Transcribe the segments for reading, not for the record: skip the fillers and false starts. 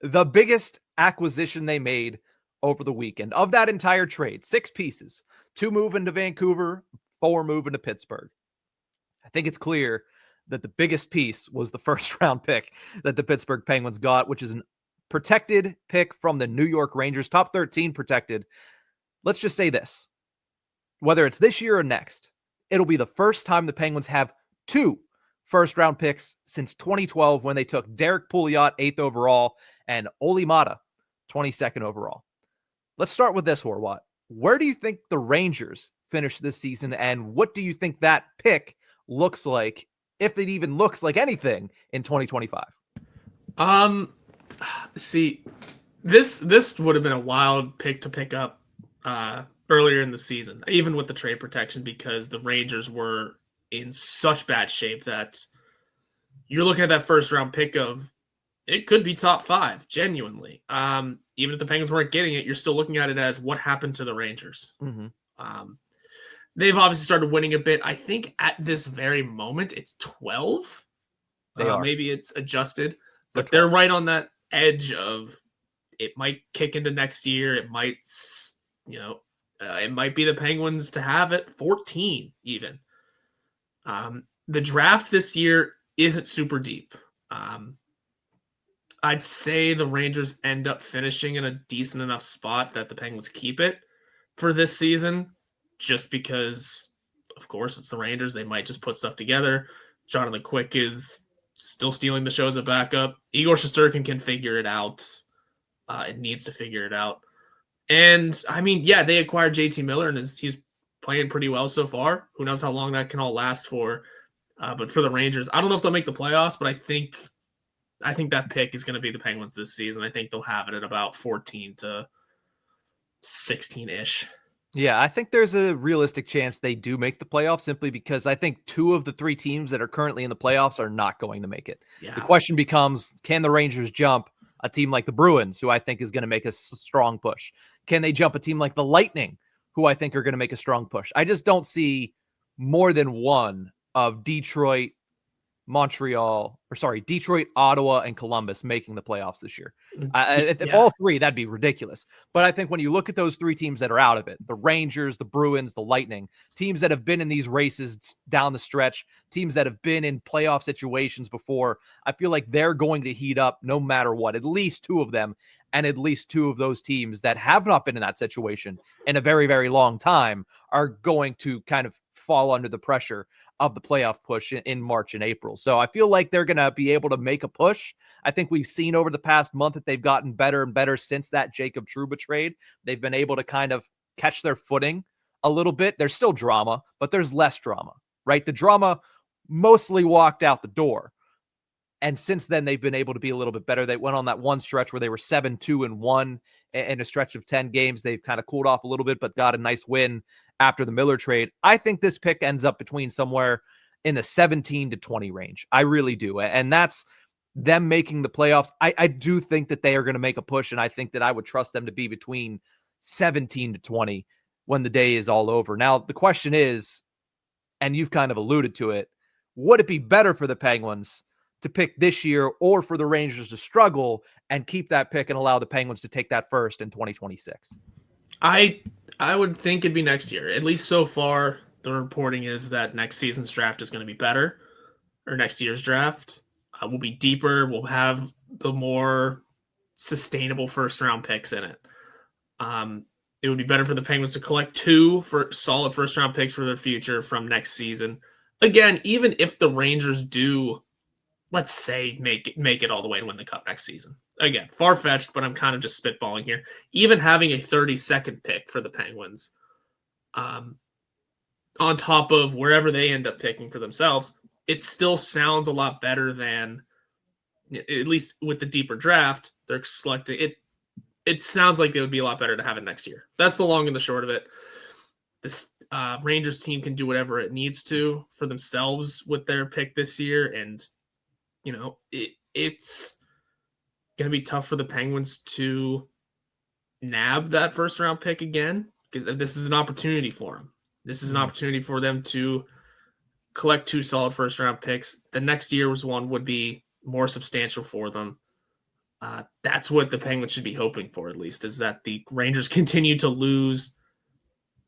the biggest acquisition they made over the weekend. Of that entire trade, 6 pieces, 2 move into Vancouver, 4 move into Pittsburgh. I think it's clear that the biggest piece was the first round pick that the Pittsburgh Penguins got, which is an protected pick from the New York Rangers, top 13 protected. Let's just say this, whether it's this year or next, it'll be the first time the Penguins have 2 first-round picks since 2012 when they took Derek Pouliot, 8th overall, and Olli Mata, 22nd overall. Let's start with this, Horwat. Where do you think the Rangers finish this season, and what do you think that pick looks like, if it even looks like anything, in 2025? See, this would have been a wild pick to pick up earlier in the season, even with the trade protection, because the Rangers were in such bad shape that you're looking at that first round pick of it could be top 5, genuinely. Even if the Penguins weren't getting it, you're still looking at it as what happened to the Rangers. Mm-hmm. They've obviously started winning a bit. I think at this very moment it's 12. They are. Maybe it's adjusted, but they're right on that edge of it might kick into next year. It might, it might be the Penguins to have it 14 even. The draft this year isn't super deep. I'd say the Rangers end up finishing in a decent enough spot that the Penguins keep it for this season, just because, of course, it's the Rangers. They might just put stuff together. Jonathan Quick is still stealing the show as a backup. Igor Shesterkin can figure it out. It needs to figure it out. And, I mean, yeah, they acquired JT Miller, and he's playing pretty well so far. Who knows how long that can all last for. But for the Rangers, I don't know if they'll make the playoffs, but I think that pick is going to be the Penguins this season. I think they'll have it at about 14 to 16-ish. Yeah, I think there's a realistic chance they do make the playoffs, simply because I think 2 of the 3 teams that are currently in the playoffs are not going to make it. Yeah. The question becomes, can the Rangers jump a team like the Bruins, who I think is going to make a strong push? Can they jump a team like the Lightning, who I think are going to make a strong push? I just don't see more than one of Detroit, Ottawa, and Columbus making the playoffs this year. If all 3, that'd be ridiculous. But I think when you look at those 3 teams that are out of it, the Rangers, the Bruins, the Lightning, teams that have been in these races down the stretch, teams that have been in playoff situations before, I feel like they're going to heat up no matter what. At least 2 of them, and at least 2 of those teams that have not been in that situation in a very, very long time are going to kind of fall under the pressure of the playoff push in March and April. So I feel like they're going to be able to make a push. I think we've seen over the past month that they've gotten better and better since that Jacob Trouba trade. They've been able to kind of catch their footing a little bit. There's still drama, but there's less drama, right? The drama mostly walked out the door. And since then, they've been able to be a little bit better. They went on that one stretch where they were 7-2-1 in a stretch of 10 games. They've kind of cooled off a little bit, but got a nice win after the Miller trade. I think this pick ends up between somewhere in the 17 to 20 range. I really do. And that's them making the playoffs. I do think that they are going to make a push, and I think that I would trust them to be between 17 to 20 when the day is all over. Now, the question is, and you've kind of alluded to it, would it be better for the Penguins to pick this year, or for the Rangers to struggle and keep that pick and allow the Penguins to take that first in 2026? I would think it'd be next year. At least so far, the reporting is that next season's draft is going to be better, or next year's draft will be deeper. We'll have the more sustainable first-round picks in it. It would be better for the Penguins to collect 2 for solid first-round picks for their future from next season. Again, even if the Rangers do, let's say, make it all the way and win the Cup next season. Again, far-fetched, but I'm kind of just spitballing here. Even having a 32nd pick for the Penguins, on top of wherever they end up picking for themselves, it still sounds a lot better than, at least with the deeper draft, they're selecting it. It sounds like it would be a lot better to have it next year. That's the long and the short of it. This Rangers team can do whatever it needs to for themselves with their pick this year, and it's going to be tough for the Penguins to nab that first round pick again, because this is an opportunity for them. This is an opportunity for them to collect 2 solid first round picks. The next year's one would be more substantial for them. That's what the Penguins should be hoping for, at least, is that the Rangers continue to lose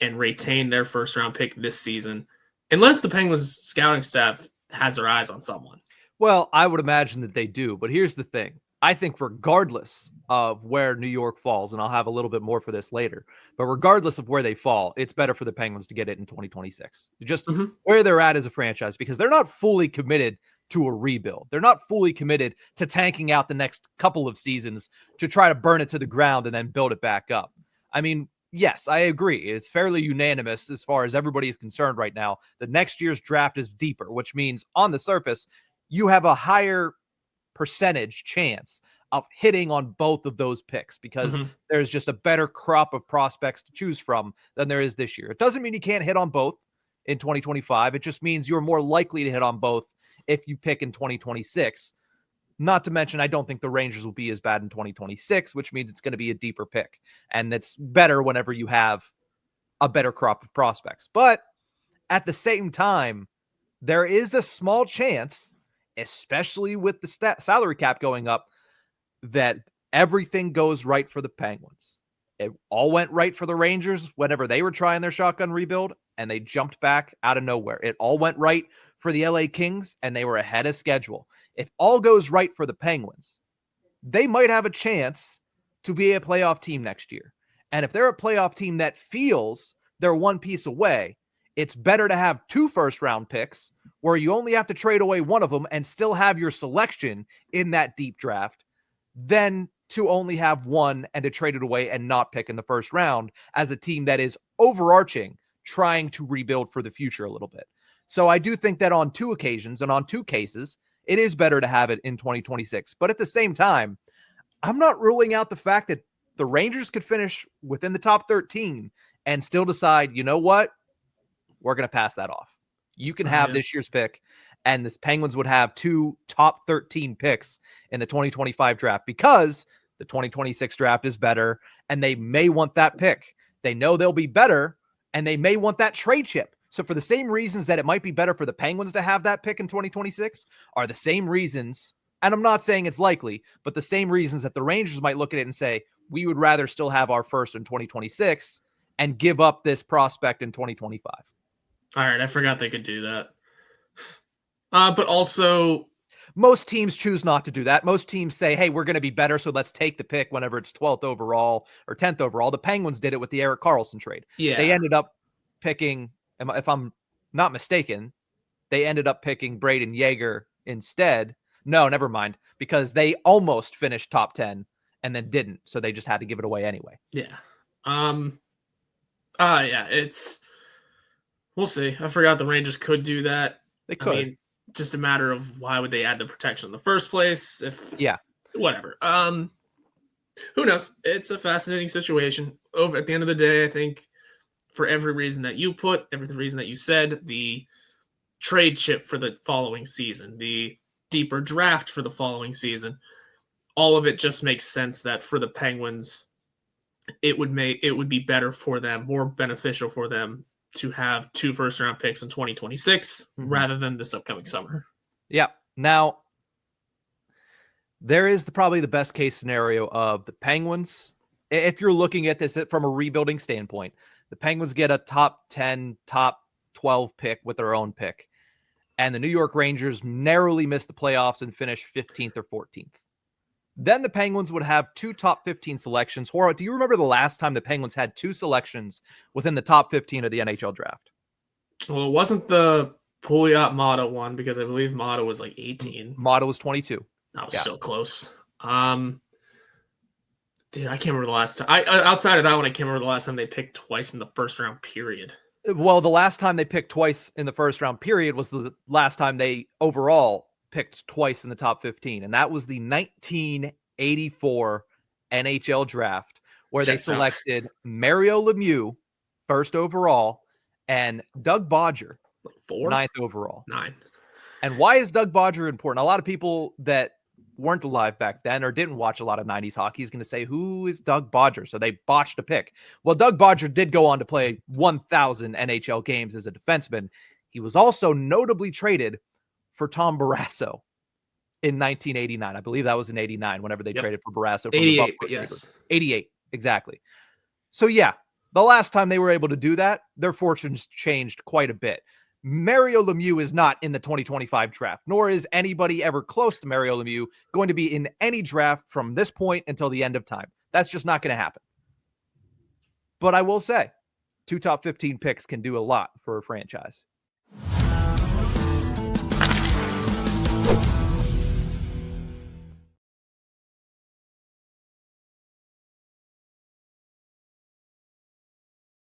and retain their first-round pick this season, unless the Penguins scouting staff has their eyes on someone. Well, I would imagine that they do, but here's the thing. I think regardless of where New York falls, and I'll have a little bit more for this later, but regardless of where they fall, it's better for the Penguins to get it in 2026. Just where they're at as a franchise, because they're not fully committed to a rebuild. They're not fully committed to tanking out the next couple of seasons to try to burn it to the ground and then build it back up. I mean, yes, I agree. It's fairly unanimous as far as everybody is concerned right now. The next year's draft is deeper, which means on the surface, you have a higher percentage chance of hitting on both of those picks because there's just a better crop of prospects to choose from than there is this year. It doesn't mean you can't hit on both in 2025. It just means you're more likely to hit on both if you pick in 2026. Not to mention, I don't think the Rangers will be as bad in 2026, which means it's going to be a deeper pick. And that's better whenever you have a better crop of prospects. But at the same time, there is a small chance, especially with the salary cap going up, that everything goes right for the Penguins. It all went right for the Rangers whenever they were trying their shotgun rebuild, and they jumped back out of nowhere. It all went right for the LA Kings, and they were ahead of schedule. If all goes right for the Penguins, they might have a chance to be a playoff team next year. And if they're a playoff team that feels they're one piece away, it's better to have 2 first-round picks where you only have to trade away one of them and still have your selection in that deep draft than to only have one and to trade it away and not pick in the first round as a team that is overarching, trying to rebuild for the future a little bit. So I do think that on 2 occasions and on 2 cases, it is better to have it in 2026. But at the same time, I'm not ruling out the fact that the Rangers could finish within the top 13 and still decide, you know what? We're going to pass that off. You can have this year's pick, and the Penguins would have 2 top 13 picks in the 2025 draft because the 2026 draft is better, and they may want that pick. They know they'll be better, and they may want that trade chip. So for the same reasons that it might be better for the Penguins to have that pick in 2026 are the same reasons, and I'm not saying it's likely, but the same reasons that the Rangers might look at it and say, we would rather still have our first in 2026 and give up this prospect in 2025. All right, I forgot they could do that. But also, most teams choose not to do that. Most teams say, hey, we're going to be better, so let's take the pick whenever it's 12th overall or 10th overall. The Penguins did it with the Erik Karlsson trade. Yeah. They ended up picking, if I'm not mistaken, they ended up picking Braden Yeager instead. No, never mind, because they almost finished top 10 and then didn't, so they just had to give it away anyway. Yeah. It's... We'll see. I forgot the Rangers could do that. They could. I mean, just a matter of why would they add the protection in the first place? Whatever. Who knows? It's a fascinating situation. At the end of the day, I think for every reason that you put, every reason that you said, the trade chip for the following season, the deeper draft for the following season, all of it just makes sense that for the Penguins, it would be better for them, more beneficial for them to have 2 first-round picks in 2026 rather than this upcoming summer. Yeah. Now, there is probably the best case scenario of the Penguins. If you're looking at this from a rebuilding standpoint, the Penguins get a top 10, top 12 pick with their own pick, and the New York Rangers narrowly miss the playoffs and finish 15th or 14th. Then the Penguins would have 2 top 15 selections. Hora, do you remember the last time the Penguins had 2 selections within the top 15 of the NHL draft? Well, it wasn't the Pouliot Motto one because I believe Motto was like 18. Motto was 22. That was so close. Dude, I can't remember the last time. Outside of that one, I can't remember the last time they picked twice in the first round period. Well, the last time they picked twice in the first round period was the last time they overall picked twice in the top 15, and that was the 1984 NHL draft where they selected Mario Lemieux first overall and Doug Bodger 9th overall. 9. And why is Doug Bodger important? A lot of people that weren't alive back then or didn't watch a lot of 90s hockey is going to say, who is Doug Bodger? So they botched a pick. Well, Doug Bodger did go on to play 1,000 NHL games as a defenseman. He was also notably traded for Tom Barrasso in 1989. I believe that was in 89 whenever they traded for Barrasso from 88, the Buffalo yes. Sabres. 88, exactly. So yeah, the last time they were able to do that, their fortunes changed quite a bit. Mario Lemieux is not in the 2025 draft, nor is anybody ever close to Mario Lemieux going to be in any draft from this point until the end of time. That's just not going to happen. But I will say, 2 top 15 picks can do a lot for a franchise.